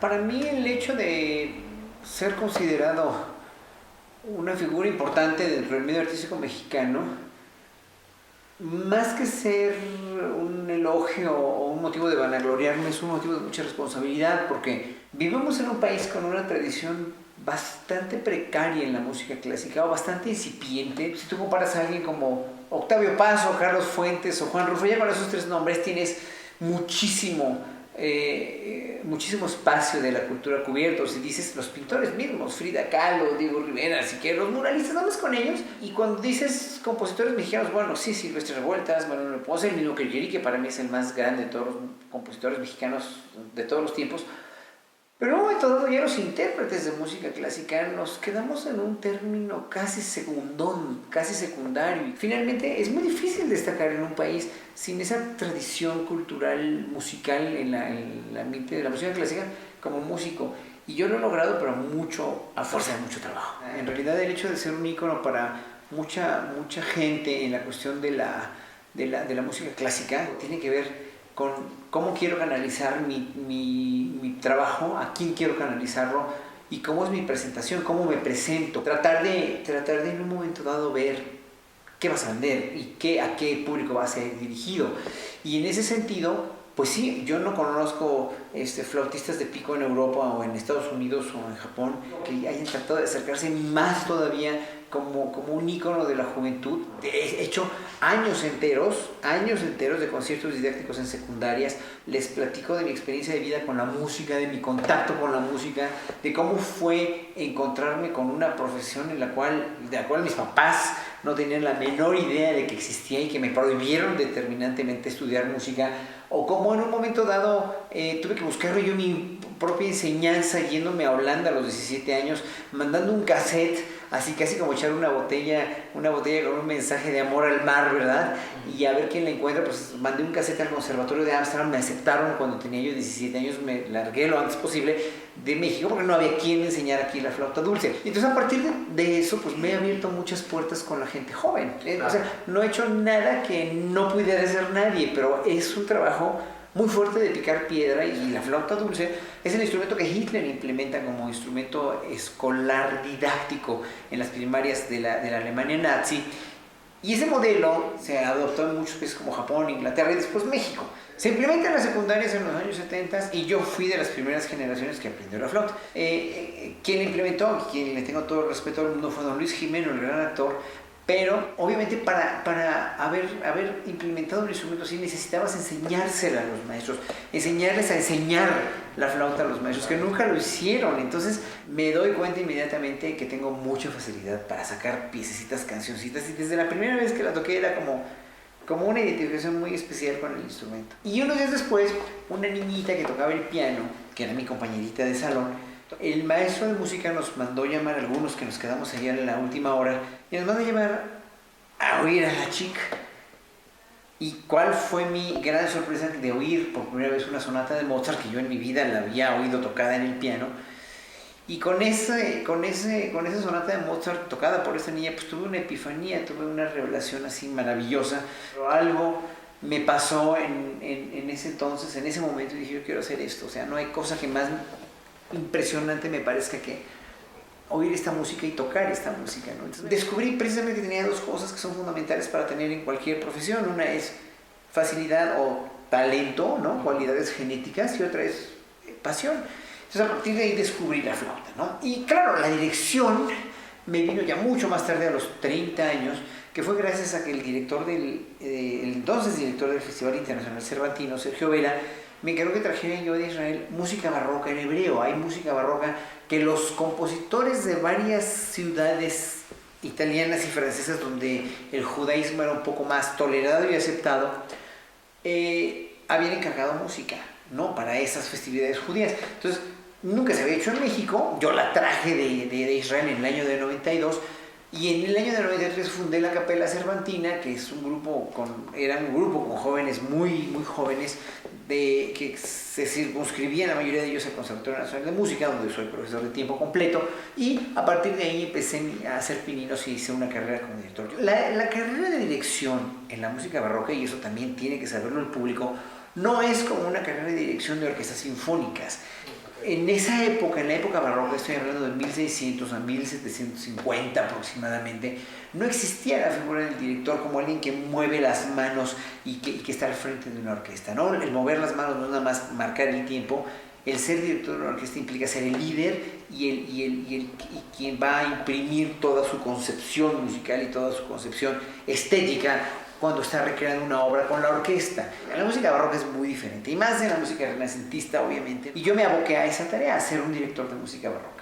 Para mí el hecho de ser considerado una figura importante dentro del medio artístico mexicano, más que ser un elogio o un motivo de vanagloriarme, es un motivo de mucha responsabilidad, porque vivimos en un país con una tradición bastante precaria en la música clásica, o bastante incipiente. Si tú comparas a alguien como Octavio Paz o Carlos Fuentes o Juan Rulfo, ya con esos tres nombres tienes muchísimo espacio de la cultura cubierto. Si dices los pintores mismos, Frida Kahlo, Diego Rivera, si quieres, los muralistas, nada más con ellos. Y cuando dices compositores mexicanos, bueno, sí, Silvestre Revueltas, Manuel Ponce, el mismo Kerjeri, que para mí es el más grande de todos los compositores mexicanos de todos los tiempos. Pero en un momento dado, ya los intérpretes de música clásica nos quedamos en un término casi secundón, casi secundario. Y finalmente es muy difícil destacar en un país sin esa tradición cultural musical en el ambiente de la música clásica como músico. Y yo lo he logrado, pero mucho, a fuerza de mucho trabajo. En realidad el hecho de ser un ícono para mucha gente en la cuestión de la música clásica tiene que ver con cómo quiero canalizar mi trabajo, a quién quiero canalizarlo y cómo es mi presentación, cómo me presento. Tratar de en un momento dado ver qué vas a vender y a qué público va a ser dirigido. Y en ese sentido, pues sí, yo no conozco flautistas de pico en Europa o en Estados Unidos o en Japón que hayan tratado de acercarse más todavía como un ícono de la juventud. He hecho años enteros de conciertos didácticos en secundarias. Les platico de mi experiencia de vida con la música, de mi contacto con la música, de cómo fue encontrarme con una profesión de la cual mis papás no tenían la menor idea de que existía y que me prohibieron determinantemente estudiar música, o cómo en un momento dado tuve que buscar yo mi propia enseñanza yéndome a Holanda a los 17 años, mandando un cassette, así casi como echar una botella con un mensaje de amor al mar, ¿verdad? Y a ver quién la encuentra. Pues mandé un cassette al Conservatorio de Ámsterdam, me aceptaron cuando tenía yo 17 años, me largué lo antes posible de México porque no había quien enseñar aquí la flauta dulce. Entonces a partir de eso pues me he abierto muchas puertas con la gente joven. O sea, no he hecho nada que no pudiera hacer nadie, pero es un trabajo muy fuerte de picar piedra, y la flauta dulce es el instrumento que Hitler implementa como instrumento escolar didáctico en las primarias de la Alemania nazi, y ese modelo se adoptó en muchos países como Japón, Inglaterra y después México. Se implementa en las secundarias en los años 70 y yo fui de las primeras generaciones que aprendió la flauta. Quien la implementó, quien le tengo todo el respeto al mundo, fue don Luis Jimeno, el gran actor. Pero obviamente para haber implementado un instrumento así necesitabas enseñársela a los maestros, enseñarles a enseñar la flauta a los maestros, que nunca lo hicieron. Entonces me doy cuenta inmediatamente que tengo mucha facilidad para sacar piececitas, cancioncitas, y desde la primera vez que la toqué era como una identificación muy especial con el instrumento. Y unos días después, una niñita que tocaba el piano, que era mi compañerita de salón, el maestro de música nos mandó llamar a algunos que nos quedamos allá en la última hora, y nos mandó llamar a oír a la chica. ¿Y cuál fue mi gran sorpresa de oír por primera vez una sonata de Mozart, que yo en mi vida la había oído tocada en el piano? Y con esa sonata de Mozart tocada por esta niña, pues tuve una epifanía, tuve una revelación así maravillosa. Pero algo me pasó en ese entonces, en ese momento, y dije, yo quiero hacer esto. O sea, no hay cosa que más impresionante me parezca que oír esta música y tocar esta música, ¿no? Entonces, descubrí precisamente que tenía dos cosas que son fundamentales para tener en cualquier profesión. Una es facilidad o talento, ¿no? Cualidades genéticas, y otra es pasión. Entonces a partir de ahí descubrí la flauta, ¿no? Y claro, la dirección me vino ya mucho más tarde, a los 30 años, que fue gracias a que el entonces director del Festival Internacional Cervantino, Sergio Vela, me encargó que trajera yo de Israel música barroca en hebreo. Hay música barroca que los compositores de varias ciudades italianas y francesas donde el judaísmo era un poco más tolerado y aceptado, habían encargado música, ¿no?, para esas festividades judías. Entonces, nunca se había hecho en México. Yo la traje de Israel en el año de 92. Y en el año de 93 fundé la Capella Cervantina, que es era un grupo con jóvenes muy, muy jóvenes, que se circunscribían la mayoría de ellos al Conservatorio Nacional de Música, donde soy profesor de tiempo completo, y a partir de ahí empecé a hacer pininos y hice una carrera como director. La carrera de dirección en la música barroca, y eso también tiene que saberlo el público, no es como una carrera de dirección de orquestas sinfónicas. En esa época, en la época barroca, estoy hablando de 1600 a 1750 aproximadamente, no existía la figura del director como alguien que mueve las manos y que está al frente de una orquesta, ¿no? El mover las manos no es nada más marcar el tiempo. El ser director de una orquesta implica ser el líder y quien va a imprimir toda su concepción musical y toda su concepción estética cuando está recreando una obra con la orquesta. La música barroca es muy diferente, y más en la música renacentista, obviamente. Y yo me aboqué a esa tarea, a ser un director de música barroca.